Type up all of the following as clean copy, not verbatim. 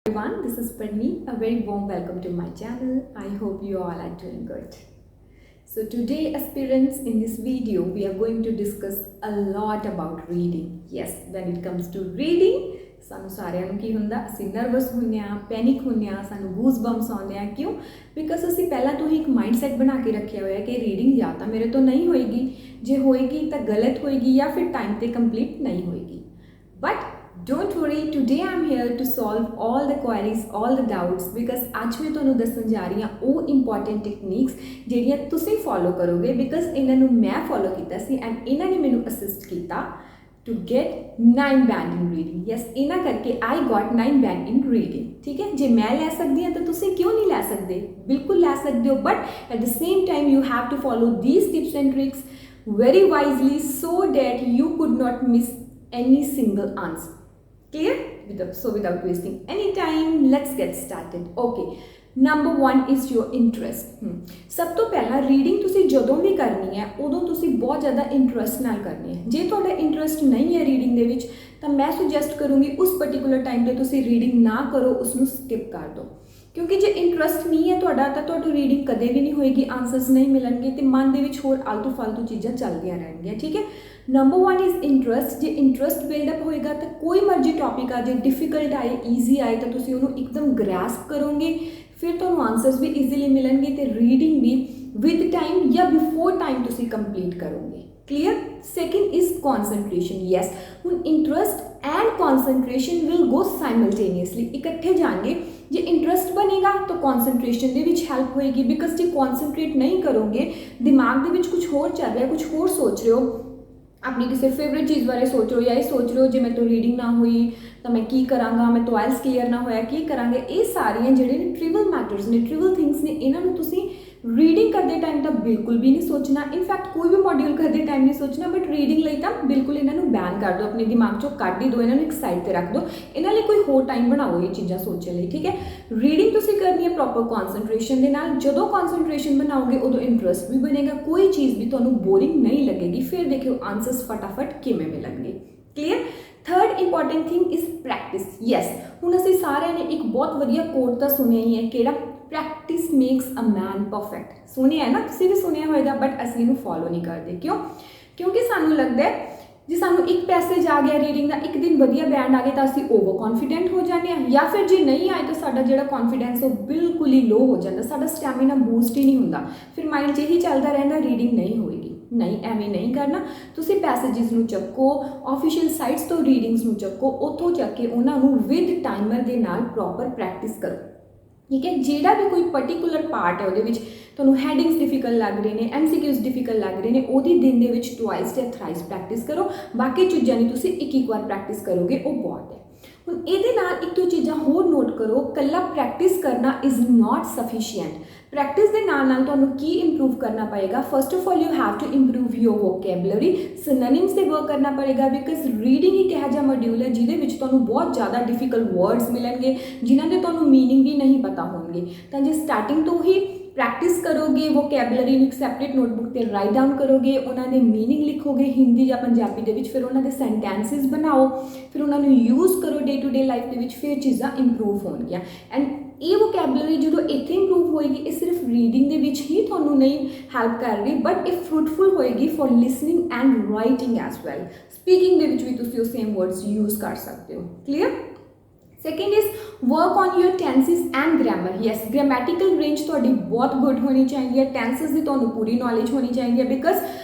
Everyone, this is Parneet. A very warm welcome to my channel. I hope you all are doing good. So today, aspirants, in this video, we are going to discuss a lot about reading. Yes, when it comes to reading, ਸਾਨੂੰ ਸਾਰਿਆਂ ਨੂੰ ਕੀ ਹੁੰਦਾ, ਅਸੀਂ nervous ਹੁੰਦੇ ਆ, panic ਹੁੰਦੇ ਆ, ਸਾਨੂੰ ਗੂਜ਼ ਬੰਪਸ ਆਉਂਦੇ ਆ। ਕਿਉਂ? ਬਿਕਾਜ਼ ਅਸੀਂ ਪਹਿਲਾਂ ਤੋਂ ਹੀ ਇੱਕ ਮਾਈਂਡਸੈਟ ਬਣਾ ਕੇ ਰੱਖਿਆ ਹੋਇਆ ਕਿ ਰੀਡਿੰਗ ਜਾਂ ਤਾਂ ਮੇਰੇ ਤੋਂ ਨਹੀਂ ਹੋਏਗੀ, ਜੇ ਹੋਏਗੀ ਤਾਂ ਗਲਤ ਹੋਏਗੀ ਜਾਂ ਫਿਰ ਟਾਈਮ ਤੇ ਕੰਪਲੀਟ ਨਹੀਂ ਹੋਏਗੀ। But don't worry, today I'm here to solve all the queries, all the doubts, because ਅੱਜ ਮੈਂ ਤੁਹਾਨੂੰ ਦੱਸਣ ਜਾ ਰਹੀ ਹਾਂ ਉਹ ਇੰਪੋਰਟੈਂਟ ਟੈਕਨੀਕਸ ਜਿਹੜੀਆਂ ਤੁਸੀਂ ਫੋਲੋ ਕਰੋਗੇ। ਬਿਕਾਜ਼ ਇਹਨਾਂ ਨੂੰ ਮੈਂ ਫੋਲੋ ਕੀਤਾ ਸੀ ਐਂਡ ਇਹਨਾਂ ਨੇ ਮੈਨੂੰ ਅਸਿਸਟ ਕੀਤਾ to get 9 band in reading. Yes, ਇਹਨਾਂ ਕਰਕੇ I got 9 band in reading. ठीक है, ਜੇ ਮੈਂ ਲੈ ਸਕਦੀ ਹਾਂ ਤਾਂ ਤੁਸੀਂ ਕਿਉਂ ਨਹੀਂ ਲੈ ਸਕਦੇ? ਬਿਲਕੁਲ ਲੈ ਸਕਦੇ ਹੋ, but at the same time you have to follow these tips and tricks very wisely so that you could not miss any single answer. Clear? Without wasting any time, let's get started. Okay, number 1 is your interest. ਸਭ ਤੋਂ ਪਹਿਲਾਂ reading ਤੁਸੀਂ ਜਦੋਂ ਵੀ ਕਰਨੀ ਹੈ ਉਦੋਂ ਤੁਸੀਂ ਬਹੁਤ ਜ਼ਿਆਦਾ ਇੰਟਰਸਟ ਨਾਲ ਕਰਨੀ ਹੈ। ਜੇ ਤੁਹਾਡਾ ਇੰਟਰਸਟ ਨਹੀਂ ਹੈ ਰੀਡਿੰਗ ਦੇ ਵਿੱਚ ਤਾਂ ਮੈਂ ਸੁਜੈਸਟ ਕਰੂੰਗੀ ਉਸ ਪਰਟੀਕੂਲਰ ਟਾਈਮ ਤੇ ਤੁਸੀਂ ਰੀਡਿੰਗ ਨਾ ਕਰੋ, ਉਸਨੂੰ ਸਕਿਪ ਕਰ ਦਿਓ। ਕਿਉਂਕਿ ਜੇ ਇੰਟਰਸਟ ਨਹੀਂ ਹੈ ਤੁਹਾਡਾ ਤਾਂ ਤੁਹਾਡੀ ਰੀਡਿੰਗ ਕਦੇ ਵੀ ਨਹੀਂ ਹੋਏਗੀ, ਆਨਸਰਸ ਨਹੀਂ ਮਿਲਣਗੇ ਤੇ ਮਨ ਦੇ ਵਿੱਚ ਹੋਰ ਆਲਤੂ ਫਾਲਤੂ ਚੀਜ਼ਾਂ ਚੱਲਦੀਆਂ ਰਹਿਣਗੀਆਂ। ਠੀਕ ਹੈ, ਨੰਬਰ 1 ਇਜ਼ ਇੰਟਰਸਟ। ਜੇ ਇੰਟਰਸਟ ਬਿਲਡਅਪ ਹੋਏਗਾ ਤਾਂ ਕੋਈ ਮਰਜ਼ੀ ਟੌਪਿਕ ਆ, ਜੇ ਡਿਫਿਕਲਟ ਆਏ ਈਜ਼ੀ ਆਏ ਤਾਂ ਤੁਸੀਂ ਉਹਨੂੰ ਇੱਕਦਮ ਗ੍ਰੈਸਪ ਕਰੋਗੇ, ਫਿਰ ਤੁਹਾਨੂੰ ਆਨਸਰਸ ਵੀ ਈਜ਼ੀਲੀ ਮਿਲਣਗੇ ਤੇ ਰੀਡਿੰਗ ਵੀ ਵਿਦ ਟਾਈਮ ਜਾਂ ਬਿਫੋਰ ਟਾਈਮ ਤੁਸੀਂ ਕੰਪਲੀਟ ਕਰੋਗੇ। Clear? Second is concentration. Yes, ਹੁਣ interest and concentration will go simultaneously, ਇਕੱਠੇ ਜਾਣਗੇ। ਜੇ ਇੰਟਰਸਟ ਬਣੇਗਾ ਤਾਂ ਕੌਨਸਨਟ੍ਰੇਸ਼ਨ ਦੇ ਵਿੱਚ ਹੈਲਪ ਹੋਏਗੀ। ਬਿਕਾਜ਼ ਜੇ ਕੌਨਸਨਟ੍ਰੇਟ ਨਹੀਂ ਕਰੋਗੇ, ਦਿਮਾਗ ਦੇ ਵਿੱਚ ਕੁਝ ਹੋਰ ਚੱਲ ਰਿਹਾ, ਕੁਝ ਹੋਰ ਸੋਚ ਰਹੇ ਹੋ, ਆਪਣੀ ਕਿਸੇ ਫੇਵਰੇਟ ਚੀਜ਼ ਬਾਰੇ ਸੋਚ ਰਹੇ ਹੋ ਜਾਂ ਇਹ ਸੋਚ ਰਹੇ ਹੋ ਜੇ ਮੇਰੇ ਤੋਂ ਰੀਡਿੰਗ ਨਾ ਹੋਈ ਤਾਂ ਮੈਂ ਕੀ ਕਰਾਂਗਾ, ਮੇਰੇ ਤੋਂ ਆਇਲਸ ਕਲੀਅਰ ਨਾ ਹੋਇਆ ਕੀ ਕਰਾਂਗੇ। ਇਹ ਸਾਰੀਆਂ ਜਿਹੜੇ ਨੇ ਟ੍ਰਿਵਲ ਮੈਟਰਸ ਨੇ, ਟ੍ਰਿਵਲ ਥਿੰਗਸ ਨੇ, ਇਹਨਾਂ ਨੂੰ ਤੁਸੀਂ ਰੀਡਿੰਗ ਕਰਦੇ ਟਾਈਮ ਤਾਂ ਬਿਲਕੁਲ ਵੀ ਨਹੀਂ ਸੋਚਣਾ। ਇਨਫੈਕਟ ਕੋਈ ਵੀ ਮੋਡਿਊਲ ਕਰਦੇ ਟਾਈਮ ਨਹੀਂ ਸੋਚਣਾ, ਬਟ ਰੀਡਿੰਗ ਲਈ ਤਾਂ ਬਿਲਕੁਲ ਇਹਨਾਂ ਨੂੰ ਬੈਨ ਕਰ ਦਿਓ, ਆਪਣੇ ਦਿਮਾਗ 'ਚੋਂ ਕੱਢ ਹੀ ਦਿਓ, ਇਹਨਾਂ ਨੂੰ ਇੱਕ ਸਾਈਡ 'ਤੇ ਰੱਖ ਦਿਓ। ਇਹਨਾਂ ਲਈ ਕੋਈ ਹੋਰ ਟਾਈਮ ਬਣਾਓ ਇਹ ਚੀਜ਼ਾਂ ਸੋਚਣ ਲਈ। ਠੀਕ ਹੈ, ਰੀਡਿੰਗ ਤੁਸੀਂ ਕਰਨੀ ਹੈ ਪ੍ਰੋਪਰ ਕੌਨਸਨਟ੍ਰੇਸ਼ਨ ਦੇ ਨਾਲ। ਜਦੋਂ ਕੌਨਸਨਟ੍ਰੇਸ਼ਨ ਬਣਾਓਗੇ ਉਦੋਂ ਇੰਟਰਸਟ ਵੀ ਬਣੇਗਾ, ਕੋਈ ਚੀਜ਼ ਵੀ ਤੁਹਾਨੂੰ ਬੋਰਿੰਗ ਨਹੀਂ ਲੱਗੇਗੀ। ਫਿਰ ਦੇਖਿਓ ਆਨਸਰਸ ਫਟਾਫਟ ਕਿਵੇਂ ਮਿਲਣਗੇ। Clear? Third important thing is practice. Yes, ਹੁਣ ਅਸੀਂ ਸਾਰਿਆਂ ਨੇ ਇੱਕ ਬਹੁਤ ਵਧੀਆ ਕੋਟ ਤਾਂ ਸੁਣਿਆ ਹੀ ਹੈ, ਕਿਹੜਾ? Practice makes a man perfect. ਸੁਣਿਆ ਹੈ ਨਾ, ਤੁਸੀਂ ਵੀ ਸੁਣਿਆ ਹੋਏਗਾ, ਬਟ ਅਸੀਂ ਇਹਨੂੰ ਫੋਲੋ ਨਹੀਂ ਕਰਦੇ। ਕਿਉਂ? ਕਿਉਂਕਿ ਸਾਨੂੰ ਲੱਗਦਾ ਹੈ ਜੇ ਸਾਨੂੰ ਇੱਕ ਪੈਸੇਜ ਆ ਗਿਆ ਰੀਡਿੰਗ ਦਾ, ਇੱਕ ਦਿਨ ਵਧੀਆ ਬੈਂਡ ਆ ਗਿਆ ਤਾਂ ਅਸੀਂ ਓਵਰ ਕੌਨਫੀਡੈਂਟ ਹੋ ਜਾਂਦੇ ਹਾਂ, ਜਾਂ ਫਿਰ ਜੇ ਨਹੀਂ ਆਏ ਤਾਂ ਸਾਡਾ ਜਿਹੜਾ ਕੌਨਫੀਡੈਂਸ ਉਹ ਬਿਲਕੁਲ ਹੀ ਲੋ ਹੋ ਜਾਂਦਾ, ਸਾਡਾ ਸਟੈਮਿਨਾ ਬੂਸਟ ਹੀ ਨਹੀਂ ਹੁੰਦਾ। ਫਿਰ ਮਾਈਂਡ 'ਚ ਇਹੀ ਚੱਲਦਾ ਰਹਿੰਦਾ ਰੀਡਿੰਗ ਨਹੀਂ ਹੋਏਗੀ। ਨਹੀਂ, ਐਵੇਂ ਨਹੀਂ ਕਰਨਾ। ਤੁਸੀਂ ਪੈਸੇਜਿਸ ਨੂੰ ਚੱਕੋ, ਆਫੀਸ਼ੀਅਲ ਸਾਈਟਸ ਤੋਂ ਰੀਡਿੰਗਸ ਨੂੰ ਚੱਕੋ, ਉੱਥੋਂ ਚੱਕ ਕੇ ਉਹਨਾਂ ਨੂੰ ਵਿਦ ਟਾਈਮਰ ਦੇ ਨਾਲ ਪ੍ਰੋਪਰ ਪ੍ਰੈਕਟਿਸ ਕਰੋ। ਠੀਕ ਹੈ, ਜਿਹੜਾ ਵੀ ਕੋਈ ਪਰਟੀਕੂਲਰ ਪਾਰਟ ਹੈ ਉਹਦੇ ਵਿੱਚ ਤੁਹਾਨੂੰ ਹੈਡਿੰਗਸ ਡਿਫਿਕਲਟ ਲੱਗ ਰਹੇ ਨੇ, MCQs ਡਿਫਿਕਲਟ ਲੱਗ ਰਹੇ ਨੇ, ਉਹਦੀ ਦਿਨ ਦੇ ਵਿੱਚ ਟਵਾਈਸ ਜਾਂ ਥਰਾਈਸ ਪ੍ਰੈਕਟਿਸ ਕਰੋ। ਬਾਕੀ ਚੀਜ਼ਾਂ ਨਹੀਂ, ਤੁਸੀਂ ਇੱਕ ਵਾਰ ਪ੍ਰੈਕਟਿਸ ਕਰੋਗੇ ਉਹ ਬਹੁਤ ਹੈ। ਹੁਣ ਇਹਦੇ ਨਾਲ ਇੱਕ ਦੋ ਚੀਜ਼ਾਂ ਹੋਰ ਨੋਟ ਕਰੋ। ਇਕੱਲਾ ਪ੍ਰੈਕਟਿਸ ਕਰਨਾ ਇਜ਼ ਨਾਟ ਸਫੀਸ਼ੀਐਂਟ। ਪ੍ਰੈਕਟਿਸ ਦੇ ਨਾਲ ਨਾਲ ਤੁਹਾਨੂੰ ਕੀ ਇੰਪਰੂਵ ਕਰਨਾ ਪਏਗਾ? First of all you have to improve your vocabulary. Synonyms 'ਤੇ ਵਰਕ ਕਰਨਾ ਪੜੇਗਾ। ਬਿਕਾਜ਼ ਰੀਡਿੰਗ ਇੱਕ ਇਹੋ ਜਿਹਾ ਮੋਡਿਊਲ ਹੈ ਜਿਹਦੇ ਵਿੱਚ ਤੁਹਾਨੂੰ ਬਹੁਤ ਜ਼ਿਆਦਾ ਡਿਫਿਕਲਟ ਵਰਡਸ ਮਿਲਣਗੇ ਜਿਨ੍ਹਾਂ ਦੇ ਤੁਹਾਨੂੰ ਮੀਨਿੰਗ ਵੀ ਨਹੀਂ ਪਤਾ ਹੋਣਗੇ। ਤਾਂ ਜੇ ਸਟਾਰਟਿੰਗ ਤੋਂ ਹੀ ਪ੍ਰੈਕਟਿਸ ਕਰੋਗੇ, ਵੋਕੈਬਲਰੀ ਨੂੰ ਇੱਕ ਸੈਪਰੇਟ ਨੋਟਬੁੱਕ 'ਤੇ ਰਾਈਟ ਡਾਊਨ ਕਰੋਗੇ, ਉਹਨਾਂ ਦੇ ਮੀਨਿੰਗ ਲਿਖੋਗੇ ਹਿੰਦੀ ਜਾਂ ਪੰਜਾਬੀ ਦੇ ਵਿੱਚ, ਫਿਰ ਉਹਨਾਂ ਦੇ ਸੈਂਟੈਂਸਿਸ ਬਣਾਓ, ਫਿਰ ਉਹਨਾਂ ਨੂੰ ਯੂਜ਼ ਕਰੋ ਡੇ ਟੂ ਡੇ ਲਾਈਫ ਦੇ ਵਿੱਚ, ਫਿਰ ਚੀਜ਼ਾਂ ਇੰਪਰੂਵ ਹੋਣਗੀਆਂ। ਐਂਡ ਇਹ ਵੋਕੈਬਲਰੀ ਜਦੋਂ ਇੱਥੇ ਇੰਪਰੂਵ ਹੋਏਗੀ, ਇਹ ਸਿਰਫ ਰੀਡਿੰਗ ਦੇ ਵਿੱਚ ਹੀ ਤੁਹਾਨੂੰ ਨਹੀਂ ਹੈਲਪ ਕਰ ਰਹੀ, ਬਟ ਇਹ ਫਰੂਟਫੁਲ ਹੋਏਗੀ for listening and writing as well. Speaking ਦੇ ਵਿੱਚ ਵੀ ਤੁਸੀਂ ਉਹ ਸੇਮ ਵਰਡਸ ਯੂਜ਼ ਕਰ ਸਕਦੇ ਹੋ। Clear? Second is work on your tenses and grammar. Yes, grammatical range ਤੁਹਾਡੀ ਬਹੁਤ ਗੁੱਡ ਹੋਣੀ ਚਾਹੀਦੀ ਹੈ, ਟੈਂਸਿਸ ਦੀ ਤੁਹਾਨੂੰ ਪੂਰੀ ਨੌਲੇਜ ਹੋਣੀ ਚਾਹੀਦੀ ਹੈ। ਬਿਕਾਜ਼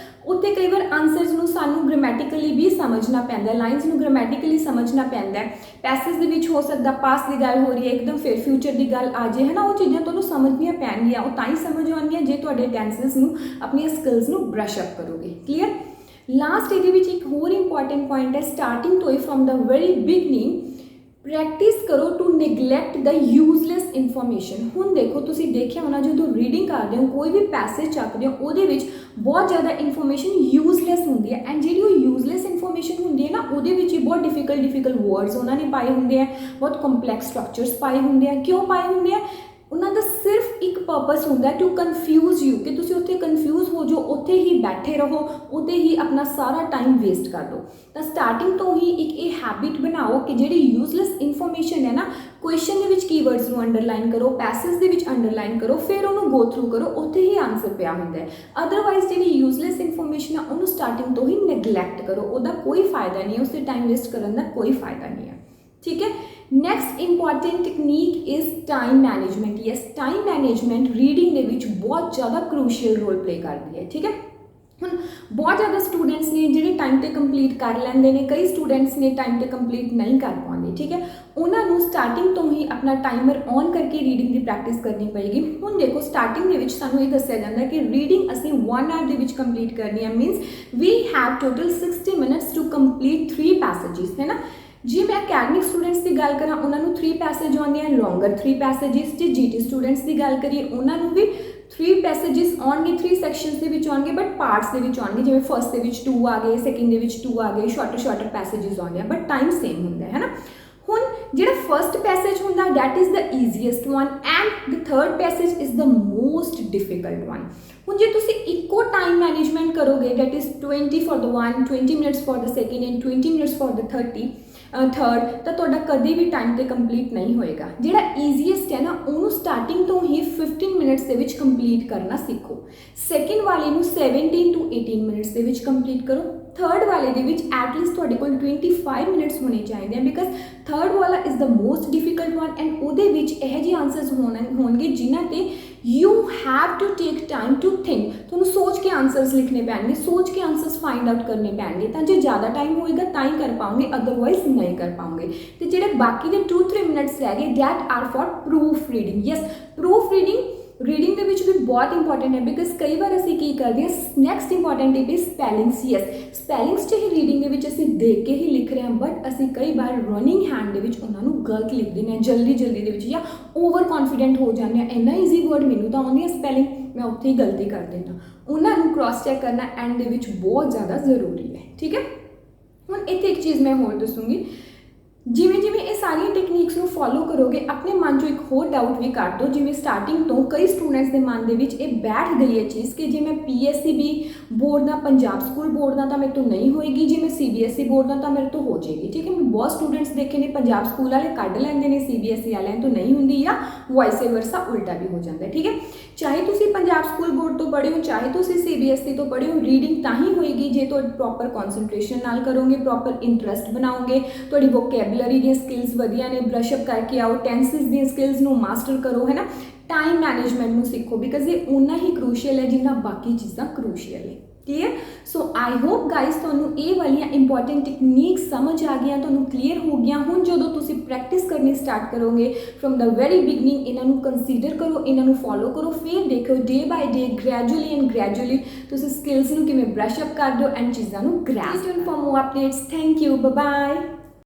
ਉੱਥੇ ਕਈ ਵਾਰ ਆਨਸਰਸ ਨੂੰ ਸਾਨੂੰ ਗ੍ਰਾਮੈਟੀਕਲੀ ਵੀ ਸਮਝਣਾ ਪੈਂਦਾ, ਲਾਈਨਸ ਨੂੰ ਗ੍ਰਾਮੈਟੀਕਲੀ ਸਮਝਣਾ ਪੈਂਦਾ। ਪੈਸੇਜ ਦੇ ਵਿੱਚ ਹੋ ਸਕਦਾ ਪਾਸਟ ਦੀ ਗੱਲ ਹੋ ਰਹੀ ਹੈ, ਇੱਕਦਮ ਫਿਰ ਫਿਊਚਰ ਦੀ ਗੱਲ ਆ ਜਾਏ, ਹੈ ਨਾ, ਉਹ ਚੀਜ਼ਾਂ ਤੁਹਾਨੂੰ ਸਮਝਣੀਆਂ ਪੈਣਗੀਆਂ। ਉਹ ਤਾਂ ਹੀ ਸਮਝ ਆਉਣਗੀਆਂ ਜੇ ਤੁਹਾਡੇ ਟੈਂਸਿਸ ਨੂੰ, ਆਪਣੀਆਂ ਸਕਿੱਲਸ ਨੂੰ ਬਰਸ਼ ਅਪ ਕਰੋਗੇ। ਕਲੀਅਰ? ਲਾਸਟ ਇਹਦੇ ਵਿੱਚ ਇੱਕ ਹੋਰ ਇੰਪੋਰਟੈਂਟ ਪੁਆਇੰਟ ਹੈ, ਸਟਾਰਟਿੰਗ ਤੋਂ ਹੀ from the very beginning practise ਕਰੋ to neglect the useless information. ਹੁਣ ਦੇਖੋ, ਤੁਸੀਂ ਦੇਖਿਆ ਹੋਣਾ ਜਦੋਂ ਰੀਡਿੰਗ ਕਰਦੇ ਹੋ, ਕੋਈ ਵੀ ਪੈਸੇਜ ਚੱਕਦੇ ਹੋ, ਉਹਦੇ ਵਿੱਚ ਬਹੁਤ ਜ਼ਿਆਦਾ ਇਨਫੋਰਮੇਸ਼ਨ ਯੂਜ਼ਲੈਸ ਹੁੰਦੀ ਹੈ। ਐਂਡ ਜਿਹੜੀ ਉਹ ਯੂਜ਼ਲੈਸ ਇਨਫੋਰਮੇਸ਼ਨ ਹੁੰਦੀ ਹੈ ਨਾ, ਉਹਦੇ ਵਿੱਚ ਹੀ ਬਹੁਤ ਡਿਫਿਕਲਟ ਵਰਡਸ ਉਹਨਾਂ ਨੇ ਪਾਏ ਹੁੰਦੇ ਆ, ਬਹੁਤ ਕੰਪਲੈਕਸ ਸਟਰਕਚਰਸ ਪਾਏ ਹੁੰਦੇ ਆ। ਕਿਉਂ ਪਾਏ ਹੁੰਦੇ ਆ? ਉਹਨਾਂ ਦਾ ਸਿਰਫ ਇੱਕ ਪਰਪਸ ਹੁੰਦਾ ਟੂ ਕਨਫਿਊਜ਼ ਯੂ, ਕਿ ਤੁਸੀਂ ਉੱਥੇ ਕਨਫਿਊਜ਼ ਹੋ ਜਾਓ, ਉੱਥੇ ਹੀ ਬੈਠੇ ਰਹੋ, ਉੱਥੇ ਹੀ ਆਪਣਾ ਸਾਰਾ ਟਾਈਮ ਵੇਸਟ ਕਰ ਦਿਓ। ਤਾਂ ਸਟਾਰਟਿੰਗ ਤੋਂ ਹੀ ਇੱਕ ਇਹ ਹੈਬਿਟ ਬਣਾਓ ਕਿ ਜਿਹੜੀ ਯੂਜ਼ਲੈਸ ਇਨਫੋਰਮੇਸ਼ਨ ਹੈ ਨਾ, क्वेश्चन ਦੇ ਵਿੱਚ ਕੀਵਰਡਸ ਨੂੰ ਅੰਡਰਲਾਈਨ ਕਰੋ, ਪੈਸੇਜ ਦੇ ਵਿੱਚ ਅੰਡਰਲਾਈਨ ਕਰੋ, ਫਿਰ ਉਹਨੂੰ ਗੋ ਥਰੂ ਕਰੋ, ਉੱਥੇ ਹੀ ਆਨਸਰ ਪਿਆ ਹੁੰਦਾ ਹੈ। ਅਦਰਵਾਈਜ਼ ਜਿਹੜੀ ਯੂਜ਼ਲੈਸ ਇਨਫੋਰਮੇਸ਼ਨ ਆ ਉਹਨੂੰ ਸਟਾਰਟਿੰਗ ਤੋਂ ਹੀ ਨੈਗਲੈਕਟ ਕਰੋ, ਉਹਦਾ ਕੋਈ ਫਾਇਦਾ ਨਹੀਂ ਹੈ, ਉਸ 'ਤੇ ਟਾਈਮ ਵੇਸਟ ਕਰਨ ਦਾ ਕੋਈ ਫਾਇਦਾ ਨਹੀਂ ਹੈ। ठीक है, next important technique is time management. Yes, time management reading के विच बहुत ज़्यादा क्रूशियल रोल प्ले करती है। ठीक है, ਹੁਣ बहुत ज़्यादा स्टूडेंट्स ने ਜਿਹੜੇ टाइम ਤੇ कंप्लीट कर ਲੈਂਦੇ ਨੇ, कई स्टूडेंट्स ने टाइम ਤੇ कंप्लीट नहीं कर पाते। ठीक है, उन्होंने स्टार्टिंग तो ही अपना टाइमर ऑन करके रीडिंग की प्रैक्टिस करनी पएगी। ਹੁਣ देखो स्टार्टिंग ਦੇ ਵਿੱਚ ਸਾਨੂੰ ਇਹ ਦੱਸਿਆ ਜਾਂਦਾ ਕਿ रीडिंग ਅਸੀਂ 1 आवर ਦੇ ਵਿੱਚ कंप्लीट करनी है, means we have total 60 minutes to complete 3 passages, है ना। जी मैं अकैडमिक स्टूडेंट्स की गल करा, उन्होंने 3 पैसेज आते हैं, लॉन्गर 3 पैसेजेस। जे GT स्टूडेंट्स की गल करिए, उन्होंने भी 3 पैसेजेस आउणगे, 3 सैक्शनस के विच आउणगे, बट पार्ट्स के विच आउणगे, जिवें फर्स्ट के विच 2 आ गए, सैकेंड के विच 2 आ गए, शॉर्टर पैसेजेस आउंदे हैं, बट टाइम सेम हुंदा है ना। हुण जिहड़ा फर्स्ट पैसेज हुंदा that is the easiest one and the third passage is the most difficult one. हुण जे तुसीं इक्को टाइम मैनेजमेंट करोगे, that is 20 for the one, 20 minutes for the second and 20 minutes for the third, तो तुहाडा कभी भी time ते complete नहीं होएगा। जिहड़ा ईजीएस्ट है ना, उन्होंने स्टार्टिंग तो ही 15 मिनट्स के विच कंप्लीट करना सीखो। सैकेंड वाले नूं 17 टू 18 मिनट्स के विच कंप्लीट करो। थर्ड वाले दे विच एटलीस्ट तुहाडे कोल 25 मिनट्स होने चाहिए, बिकॉज थर्ड वाला is the most difficult one and उहदे विच इहो जिहे आंसर्स होणगे जिन्हां ते you have to take time to think. तुहानूं सोच के आंसर्स लिखने पैणगे, सोच के आंसर्स फाइंड आउट करने पैणगे, तां जे ज़्यादा टाइम होएगा तां ही कर पाओगे, अदरवाइज नहीं कर पाओगे। तो जिहड़े बाकी दे 2-3 मिनट्स रह गए that are for proof reading. Yes, proof reading ਦੇ ਵਿੱਚ भी बहुत इंपॉर्टेंट है, बिकॉज कई बार ਅਸੀਂ ਕੀ ਕਰਦੇ ਹਾਂ, next important tip is spellings. Yes, spellings 'ਚ ਹੀ रीडिंग ਦੇ ਵਿੱਚ ਅਸੀਂ देख के ही लिख रहे हैं, बट ਅਸੀਂ कई बार रनिंग हैंड ਦੇ ਵਿੱਚ ਉਹਨਾਂ ਨੂੰ गलत लिख ਦਿੰਦੇ ਹਾਂ, जल्दी ਦੇ ਵਿੱਚ, ਜਾਂ ओवर कॉन्फिडेंट हो जाते हैं, इन्ना ईजी वर्ड मैनू तो आउंदी है स्पैलिंग, मैं उत्थे ही गलती कर देना। उन्होंने क्रॉस चैक करना एंड ਦੇ ਵਿੱਚ बहुत ज़्यादा ज़रूरी है। ठीक है, ਹੁਣ ਇੱਥੇ एक चीज़ मैं होर दसूँगी, जिमें जिमें ये सारिया टेक्नीक्स ਨੂੰ फॉलो करोगे, अपने मन चो एक होर डाउट भी कट दो। जिमें स्टार्टिंग तो कई स्टूडेंट्स के मन के विच ये बैठ गई है चीज़ कि जे मैं PSEB बोर्ड का, पंजाब स्कूल बोर्ड का तो मेरे तो नहीं होएगी, जे मैं CBSE बोर्ड का तो मेरे तो हो जाएगी। ठीक है, मैं बहुत स्टूडेंट्स देखे ने पंजाब स्कूल वाले कढ़ लेंगे ने, CBSE वाले तो नहीं होंगी, या वाइस वर्सा उल्टा भी हो जाता है। ठीक है, चाहे तुसी पंजाब स्कूल बोर्ड तो पढ़े हो, चाहे तुसी CBSE तो पढ़े हो, रीडिंग तां ही होएगी जे तुहाडी प्रॉपर कॉन्सनट्रेशन नाल करोगे, प्रॉपर इंटरस्ट बनाओगे, तुहाडी वोकैबुलरी दी स्किल्स वधिया ने, ब्रशअप करके आओ, टेंसेस दी स्किल्स नू मास्टर करो, है ना। टाइम मैनेजमेंट नू सीखो, बिकॉज ये उन्ना ही क्रूशियल है जिन्ना बाकी चीज़ां क्रूशियल है। Clear? So I hope guys तुहानू ये वालियां इंपॉर्टेंट टेक्नीक्स समझ आ गई, तुहानू क्लीयर हो गया। हुण जदों तुसीं प्रैक्टिस करनी स्टार्ट करोगे फ्रॉम द वेरी बिगनिंग, इन्हां नू कंसीडर करो, इन्हां नू फॉलो करो, फिर देखो डे बाय डे ग्रैजुअली तुसीं स्किल्स नू किवें ब्रशअप कर दो एंड चीज़ां नू grasp. For more updates, thank you, bye bye.